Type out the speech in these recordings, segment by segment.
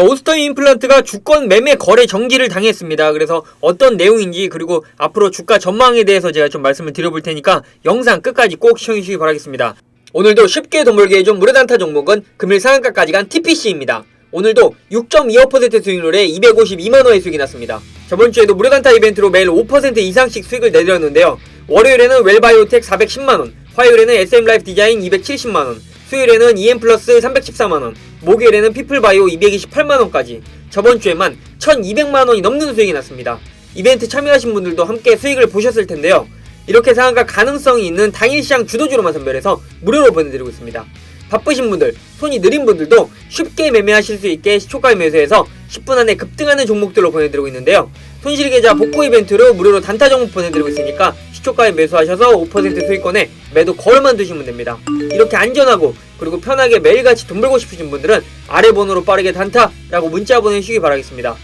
오스터 임플란트가 주권 매매 거래 정지를 당했습니다. 그래서 어떤 내용인지 그리고 앞으로 주가 전망에 대해서 제가 좀 말씀을 드려볼 테니까 영상 끝까지 꼭 시청해주시기 바라겠습니다. 오늘도 쉽게 돈 벌기에 좀 무료단타 종목은 금일 상한가까지 간 TPC입니다. 오늘도 6.25% 수익률에 252만원의 수익이 났습니다. 저번주에도 무료단타 이벤트로 매일 5% 이상씩 수익을 내드렸는데요. 월요일에는 웰바이오텍 410만원, 화요일에는 SM라이프 디자인 270만원, 수요일에는 EM플러스 314만원, 목요일에는 피플바이오 228만원까지 저번주에만 1200만원이 넘는 수익이 났습니다. 이벤트 참여하신 분들도 함께 수익을 보셨을 텐데요. 이렇게 상한가 가능성이 있는 당일시장 주도주로만 선별해서 무료로 보내드리고 있습니다. 바쁘신 분들, 손이 느린 분들도 쉽게 매매하실 수 있게 시초가에 매수해서 10분 안에 급등하는 종목들로 보내드리고 있는데요. 손실계좌 복구 이벤트로 무료로 단타 종목 보내드리고 있으니까 시초가에 매수하셔서 5% 수익권에 매도 걸어만 두시면 됩니다. 이렇게 안전하고 그리고 편하게 매일같이 돈 벌고 싶으신 분들은 아래 번호로 빠르게 단타라고 문자 보내주시기 바라겠습니다.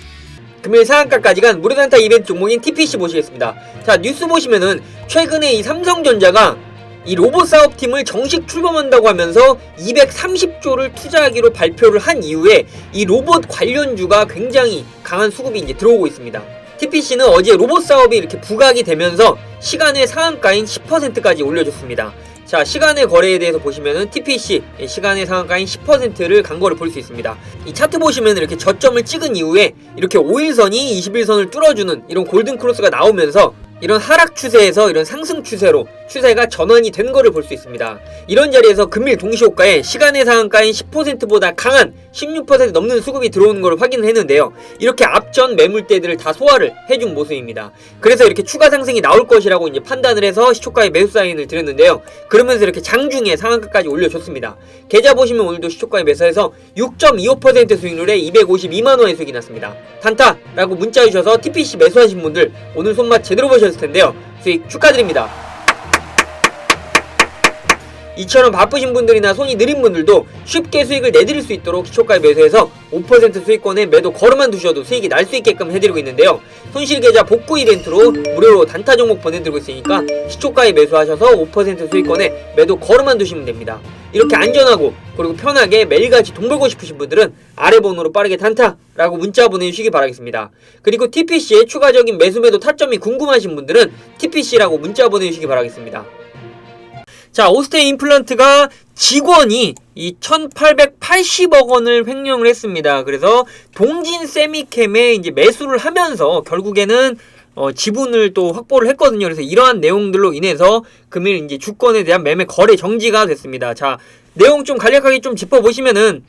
금일 상한가까지 간 무료 단타 이벤트 종목인 TPC 보시겠습니다. 자, 뉴스 보시면은 최근에 이 삼성전자가 이 로봇 사업팀을 정식 출범한다고 하면서 230조를 투자하기로 발표를 한 이후에 이 로봇 관련주가 굉장히 강한 수급이 이제 들어오고 있습니다. TPC는 어제 로봇 사업이 이렇게 부각이 되면서 시간의 상한가인 10%까지 올려줬습니다. 자, 시간의 거래에 대해서 보시면은 TPC 시간의 상한가인 10%를 간 거를 볼 수 있습니다. 이 차트 보시면 이렇게 저점을 찍은 이후에 이렇게 5일선이 21선을 뚫어주는 이런 골든 크로스가 나오면서 이런 하락 추세에서 이런 상승 추세로 추세가 전환이 된 거를 볼 수 있습니다. 이런 자리에서 금일 동시호가에 시간의 상한가인 10%보다 강한 16% 넘는 수급이 들어오는 걸 확인했는데요. 이렇게 앞전 매물대들을 다 소화를 해준 모습입니다. 그래서 이렇게 추가 상승이 나올 것이라고 이제 판단을 해서 시초가에 매수 사인을 드렸는데요. 그러면서 이렇게 장중에 상한가까지 올려줬습니다. 계좌 보시면 오늘도 시초가에 매수해서 6.25% 수익률에 252만원의 수익이 났습니다. 단타라고 문자 주셔서 TPC 매수하신 분들 오늘 손맛 제대로 보셨을 텐데요. 수익 축하드립니다. 이처럼 바쁘신 분들이나 손이 느린 분들도 쉽게 수익을 내드릴 수 있도록 시초가에 매수해서 5% 수익권에 매도 걸어만 두셔도 수익이 날 수 있게끔 해드리고 있는데요. 손실계좌 복구 이벤트로 무료로 단타 종목 보내드리고 있으니까 시초가에 매수하셔서 5% 수익권에 매도 걸어만 두시면 됩니다. 이렇게 안전하고 그리고 편하게 매일같이 돈 벌고 싶으신 분들은 아래 번호로 빠르게 단타라고 문자 보내주시기 바라겠습니다. 그리고 TPC의 추가적인 매수매도 타점이 궁금하신 분들은 TPC라고 문자 보내주시기 바라겠습니다. 자, 오스테 임플란트가 직원이 이 1880억 원을 횡령을 했습니다. 그래서 동진 세미캠에 이제 매수를 하면서 결국에는 지분을 또 확보를 했거든요. 그래서 이러한 내용들로 인해서 금일 이제 주권에 대한 매매 거래 정지가 됐습니다. 자, 내용 좀 간략하게 좀 짚어보시면은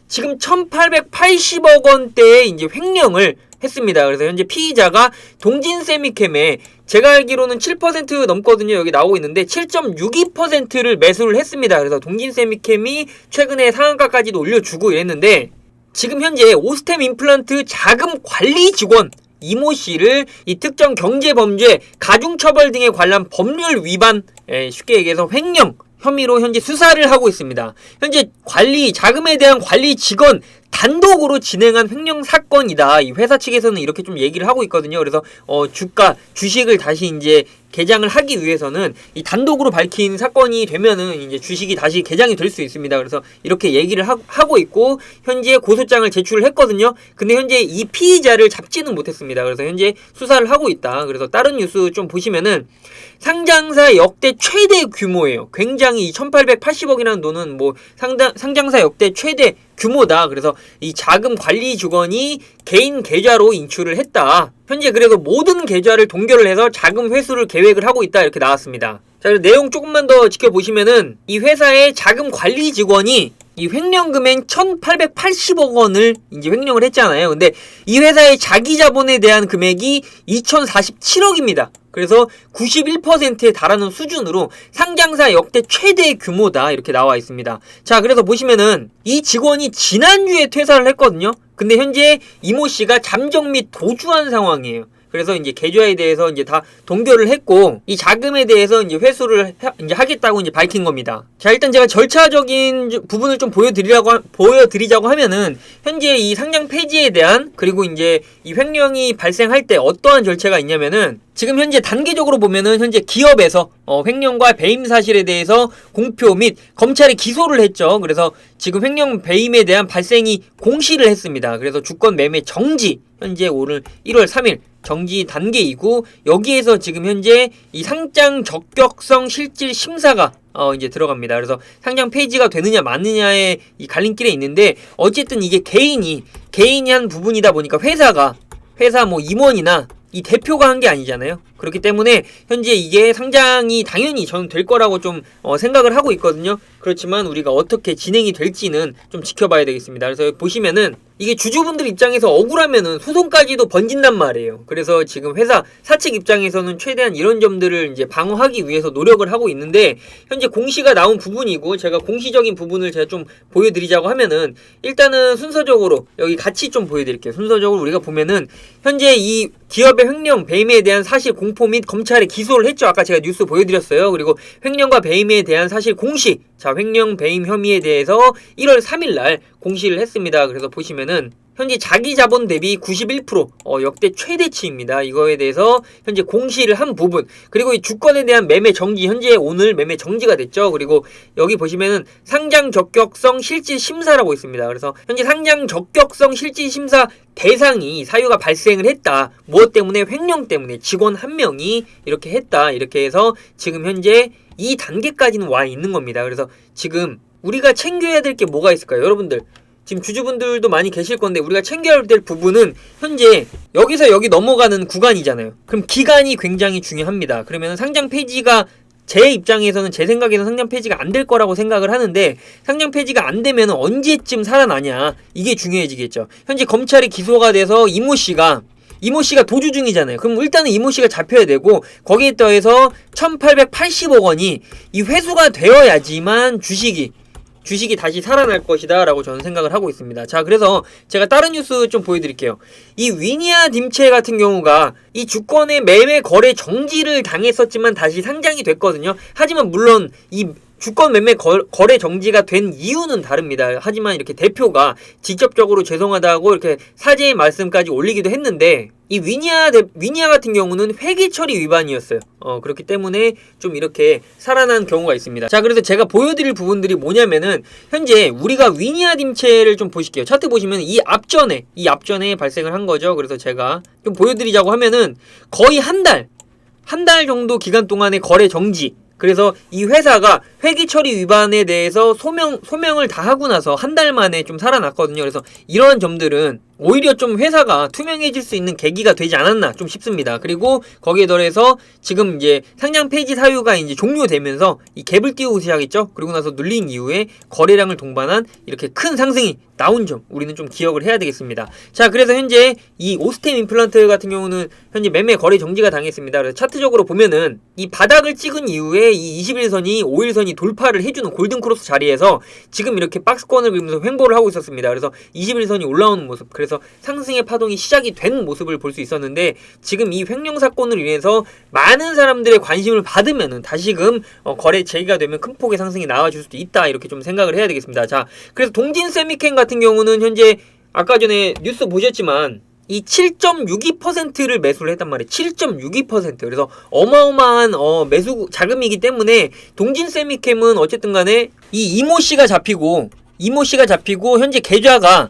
지금 1880억 원대의 이제 횡령을 했습니다. 그래서 현재 피의자가 동진 세미캠에 제가 알기로는 7% 넘거든요. 여기 나오고 있는데 7.62%를 매수를 했습니다. 그래서 동진 세미캠이 최근에 상한가까지도 올려주고 이랬는데 지금 현재 오스템 임플란트 자금 관리 직원 이모 씨를 이 특정 경제범죄, 가중처벌 등에 관한 법률 위반, 쉽게 얘기해서 횡령 혐의로 현재 수사를 하고 있습니다. 현재 자금에 대한 관리 직원 단독으로 진행한 횡령 사건이다. 이 회사 측에서는 이렇게 좀 얘기를 하고 있거든요. 그래서 주식을 다시 이제 개장을 하기 위해서는 이 단독으로 밝힌 사건이 되면은 이제 주식이 다시 개장이 될 수 있습니다. 그래서 이렇게 얘기를 하고 있고 현재 고소장을 제출을 했거든요. 근데 현재 이 피의자를 잡지는 못했습니다. 그래서 현재 수사를 하고 있다. 그래서 다른 뉴스 좀 보시면은 상장사 역대 최대 규모예요. 굉장히 이 1880억이라는 돈은 뭐 상장사 역대 최대 규모다. 그래서 이 자금 관리 직원이 개인 계좌로 인출을 했다. 현재 그래서 모든 계좌를 동결을 해서 자금 회수를 계획을 하고 있다. 이렇게 나왔습니다. 자, 그래서 내용 조금만 더 지켜보시면은 이 회사의 자금 관리 직원이 이 횡령 금액 1880억 원을 이제 횡령을 했잖아요. 근데 이 회사의 자기 자본에 대한 금액이 2047억입니다. 그래서 91%에 달하는 수준으로 상장사 역대 최대 규모다 이렇게 나와 있습니다. 자, 그래서 보시면은 이 직원이 지난주에 퇴사를 했거든요. 근데 현재 이모 씨가 잠적 및 도주한 상황이에요. 그래서 이제 계좌에 대해서 이제 다 동결을 했고 이 자금에 대해서 이제 회수를 이제 하겠다고 이제 밝힌 겁니다. 자, 일단 제가 절차적인 부분을 좀 보여드리자고 하면은 현재 이 상장 폐지에 대한 그리고 이제 이 횡령이 발생할 때 어떠한 절차가 있냐면은 지금 현재 단계적으로 보면은 현재 기업에서 횡령과 배임 사실에 대해서 공표 및 검찰이 기소를 했죠. 그래서 지금 횡령 배임에 대한 발생이 공시를 했습니다. 그래서 주권 매매 정지, 현재 오늘 1월 3일 정지 단계이고, 여기에서 지금 현재 이 상장 적격성 실질 심사가 이제 들어갑니다. 그래서 상장 폐지가 되느냐 마느냐의 이 갈림길에 있는데, 어쨌든 이게 개인이 한 부분이다 보니까 회사 뭐 임원이나 이 대표가 한 게 아니잖아요. 그렇기 때문에 현재 이게 상장이 당연히 저는 될 거라고 좀 생각을 하고 있거든요. 그렇지만 우리가 어떻게 진행이 될지는 좀 지켜봐야 되겠습니다. 그래서 보시면은 이게 주주분들 입장에서 억울하면은 소송까지도 번진단 말이에요. 그래서 지금 회사 사측 입장에서는 최대한 이런 점들을 이제 방어하기 위해서 노력을 하고 있는데, 현재 공시가 나온 부분이고, 제가 공시적인 부분을 제가 좀 보여드리자고 하면은, 일단은 순서적으로 여기 같이 좀 보여드릴게요. 순서적으로 우리가 보면은 현재 이 기업의 횡령 배임에 대한 사실 공포 및 검찰에 기소를 했죠. 아까 제가 뉴스 보여드렸어요. 그리고 횡령과 배임에 대한 사실 공시, 자, 횡령 배임 혐의에 대해서 1월 3일날 공시를 했습니다. 그래서 보시면은 현재 자기 자본 대비 91% 역대 최대치입니다. 이거에 대해서 현재 공시를 한 부분, 그리고 이 주권에 대한 매매 정지, 현재 오늘 매매 정지가 됐죠. 그리고 여기 보시면은 상장 적격성 실질 심사라고 있습니다. 그래서 현재 상장 적격성 실질 심사 대상이 사유가 발생을 했다. 무엇 때문에? 횡령 때문에 직원 한 명이 이렇게 했다. 이렇게 해서 지금 현재 이 단계까지는 와 있는 겁니다. 그래서 지금 우리가 챙겨야 될 게 뭐가 있을까요? 여러분들 지금 주주분들도 많이 계실 건데, 우리가 챙겨야 될 부분은 현재 여기서 여기 넘어가는 구간이잖아요. 그럼 기간이 굉장히 중요합니다. 그러면 상장 폐지가, 제 입장에서는, 제 생각에는 상장 폐지가 안 될 거라고 생각을 하는데, 상장 폐지가 안 되면 언제쯤 살아나냐, 이게 중요해지겠죠. 현재 검찰이 기소가 돼서 이모 씨가 도주 중이잖아요. 그럼 일단은 이모 씨가 잡혀야 되고, 거기에 더해서 1880억 원이 이 회수가 되어야지만 주식이 다시 살아날 것이다 라고 저는 생각을 하고 있습니다. 자, 그래서 제가 다른 뉴스 좀 보여드릴게요. 이 위니아 딤체 같은 경우가 이 주권의 매매 거래 정지를 당했었지만 다시 상장이 됐거든요. 하지만 물론 이 주권 매매 거래 정지가 된 이유는 다릅니다. 하지만 이렇게 대표가 직접적으로 죄송하다고 이렇게 사죄의 말씀까지 올리기도 했는데, 이 위니아 같은 경우는 회계 처리 위반이었어요. 그렇기 때문에 좀 이렇게 살아난 경우가 있습니다. 자, 그래서 제가 보여드릴 부분들이 뭐냐면은, 현재 우리가 위니아 딤체를 좀 보실게요. 차트 보시면 이 앞전에 발생을 한 거죠. 그래서 제가 좀 보여드리자고 하면은 거의 한 달 정도 기간 동안의 거래 정지. 그래서 이 회사가 회계 처리 위반에 대해서 소명을 다 하고 나서 한 달 만에 좀 살아났거든요. 그래서 이러한 점들은 오히려 좀 회사가 투명해질 수 있는 계기가 되지 않았나 좀 싶습니다. 그리고 거기에 더해서 지금 이제 상장 폐지 사유가 이제 종료되면서 이 갭을 띄우고 시작했죠. 그리고 나서 눌린 이후에 거래량을 동반한 이렇게 큰 상승이 나온 점 우리는 좀 기억을 해야 되겠습니다. 자, 그래서 현재 이 오스템 임플란트 같은 경우는 현재 매매 거래 정지가 당했습니다. 그래서 차트적으로 보면은 이 바닥을 찍은 이후에 이 21선이 5일선이 돌파를 해주는 골든크로스 자리에서 지금 이렇게 박스권을 그리면서 횡보를 하고 있었습니다. 그래서 21선이 올라오는 모습, 그래서 상승의 파동이 시작이 된 모습을 볼 수 있었는데, 지금 이 횡령 사건으로 인해서 많은 사람들의 관심을 받으면은 다시금 거래 재개가 되면 큰 폭의 상승이 나와줄 수도 있다, 이렇게 좀 생각을 해야 되겠습니다. 자, 그래서 동진 세미캠 같은 경우는 현재 아까 전에 뉴스 보셨지만 이 7.62%를 매수를 했단 말이에요. 7.62%. 그래서 어마어마한 매수 자금이기 때문에 동진 세미캠은 어쨌든 간에 이 이모 씨가 잡히고 현재 계좌가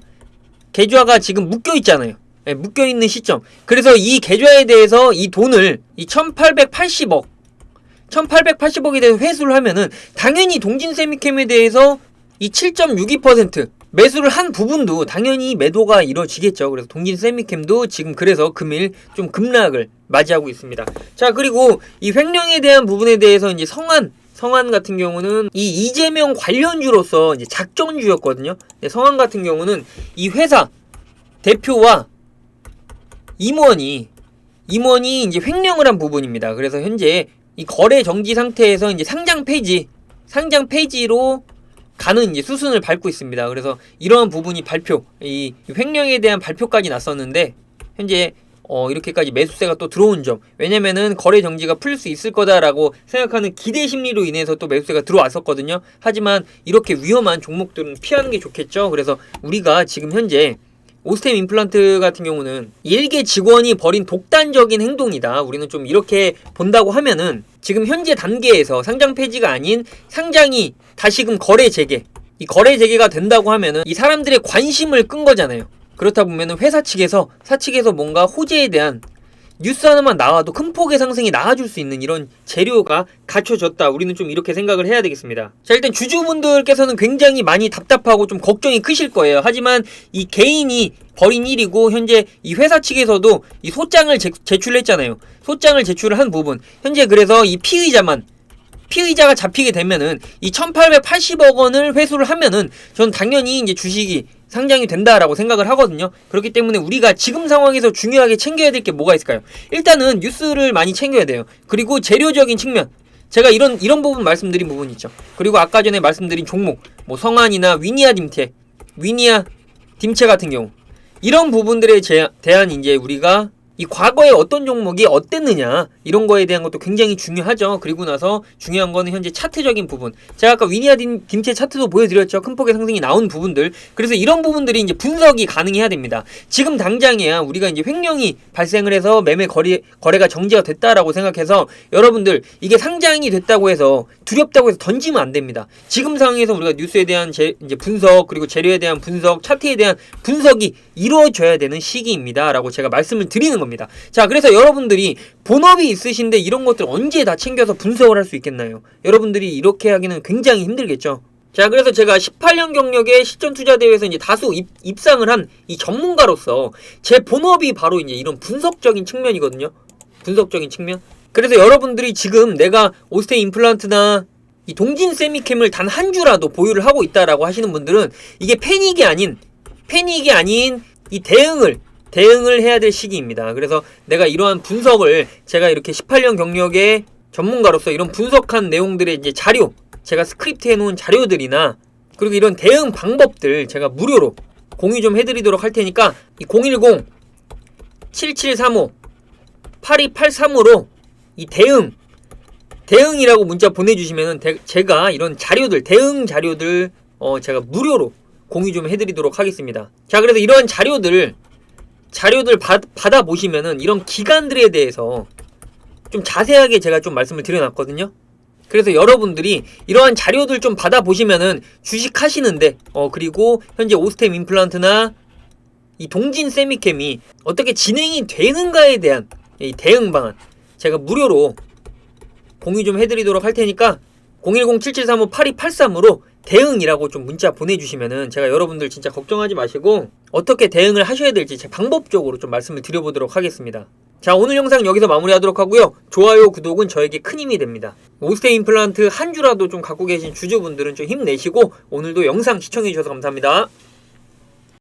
지금 묶여 있잖아요. 네, 묶여 있는 시점. 그래서 이 계좌에 대해서 이 돈을 이 1880억에 대해서 회수를 하면은 당연히 동진 세미캠에 대해서 이 7.62% 매수를 한 부분도 당연히 매도가 이루어지겠죠. 그래서 동진 세미캠도 지금 그래서 금일 좀 급락을 맞이하고 있습니다. 자, 그리고 이 횡령에 대한 부분에 대해서 이제 성한 같은 경우는 이 이재명 관련주로서 이제 작전주였거든요. 성한 같은 경우는 이 회사 대표와 임원이 이제 횡령을 한 부분입니다. 그래서 현재 이 거래 정지 상태에서 이제 상장 폐지로 가는 이제 수순을 밟고 있습니다. 그래서 이러한 부분이 이 횡령에 대한 발표까지 났었는데, 현재 이렇게까지 매수세가 또 들어온 점, 왜냐면은 거래 정지가 풀릴 수 있을 거다라고 생각하는 기대 심리로 인해서 또 매수세가 들어왔었거든요. 하지만 이렇게 위험한 종목들은 피하는 게 좋겠죠. 그래서 우리가 지금 현재 오스템 임플란트 같은 경우는 일개 직원이 벌인 독단적인 행동이다. 우리는 좀 이렇게 본다고 하면은 지금 현재 단계에서 상장 폐지가 아닌 상장이 다시금 거래 재개, 이 거래 재개가 된다고 하면은 이 사람들의 관심을 끈 거잖아요. 그렇다 보면은 회사 측에서 사측에서 뭔가 호재에 대한 뉴스 하나만 나와도 큰 폭의 상승이 나와줄 수 있는 이런 재료가 갖춰졌다. 우리는 좀 이렇게 생각을 해야 되겠습니다. 자, 일단 주주분들께서는 굉장히 많이 답답하고 좀 걱정이 크실 거예요. 하지만 이 개인이 벌인 일이고 현재 이 회사 측에서도 이 소장을 제출했잖아요. 소장을 제출을 한 부분. 현재 그래서 이 피의자가 잡히게 되면은 이 1880억 원을 회수를 하면은 전 당연히 이제 주식이 상장이 된다라고 생각을 하거든요. 그렇기 때문에 우리가 지금 상황에서 중요하게 챙겨야 될 게 뭐가 있을까요? 일단은 뉴스를 많이 챙겨야 돼요. 그리고 재료적인 측면. 제가 이런 부분 말씀드린 부분 있죠. 그리고 아까 전에 말씀드린 종목, 뭐 성안이나 위니아 딤체 같은 경우. 이런 부분들에 대한 이제 우리가 이 과거에 어떤 종목이 어땠느냐 이런 거에 대한 것도 굉장히 중요하죠. 그리고 나서 중요한 거는 현재 차트적인 부분. 제가 아까 위니아 딤체 차트도 보여드렸죠. 큰 폭의 상승이 나온 부분들. 그래서 이런 부분들이 이제 분석이 가능해야 됩니다. 지금 당장이야 우리가 이제 횡령이 발생을 해서 매매 거래가 정지가 됐다라고 생각해서 여러분들 이게 상장이 됐다고 해서 두렵다고 해서 던지면 안 됩니다. 지금 상황에서 우리가 뉴스에 대한 이제 분석, 그리고 재료에 대한 분석, 차트에 대한 분석이 이루어져야 되는 시기입니다. 라고 제가 말씀을 드리는 겁니다. 자, 그래서 여러분들이 본업이 있으신데 이런 것들 언제 다 챙겨서 분석을 할 수 있겠나요? 여러분들이 이렇게 하기는 굉장히 힘들겠죠. 자, 그래서 제가 18년 경력의 실전투자대회에서 이제 다수 입상을 한 이 전문가로서 제 본업이 바로 이제 이런 분석적인 측면이거든요. 분석적인 측면. 그래서 여러분들이 지금 내가 오스템 임플란트나 이 동진 세미캠을 단 한 주라도 보유를 하고 있다라고 하시는 분들은 이게 패닉이 아닌 이 대응을 해야 될 시기입니다. 그래서 내가 이러한 분석을 제가 이렇게 18년 경력의 전문가로서 이런 분석한 내용들의 이제 자료, 제가 스크립트 해놓은 자료들이나 그리고 이런 대응 방법들 제가 무료로 공유 좀 해드리도록 할 테니까 이 010-7735-8283으로 이 대응이라고 문자 보내주시면은 제가 이런 자료들, 대응 자료들 제가 무료로 공유 좀 해드리도록 하겠습니다. 자, 그래서 이러한 자료들 받아보시면은 이런 기간들에 대해서 좀 자세하게 제가 좀 말씀을 드려놨거든요. 그래서 여러분들이 이러한 자료들 좀 받아보시면은 주식 하시는데 그리고 현재 오스템 임플란트나 이 동진 세미캠이 어떻게 진행이 되는가에 대한 이 대응 방안 제가 무료로 공유 좀 해드리도록 할 테니까 010-7735-8283으로 대응이라고 좀 문자 보내주시면은 제가 여러분들 진짜 걱정하지 마시고 어떻게 대응을 하셔야 될지 제가 방법적으로 좀 말씀을 드려보도록 하겠습니다. 자, 오늘 영상 여기서 마무리하도록 하고요. 좋아요, 구독은 저에게 큰 힘이 됩니다. 오스템 임플란트 한 주라도 좀 갖고 계신 주주분들은 좀 힘내시고 오늘도 영상 시청해주셔서 감사합니다.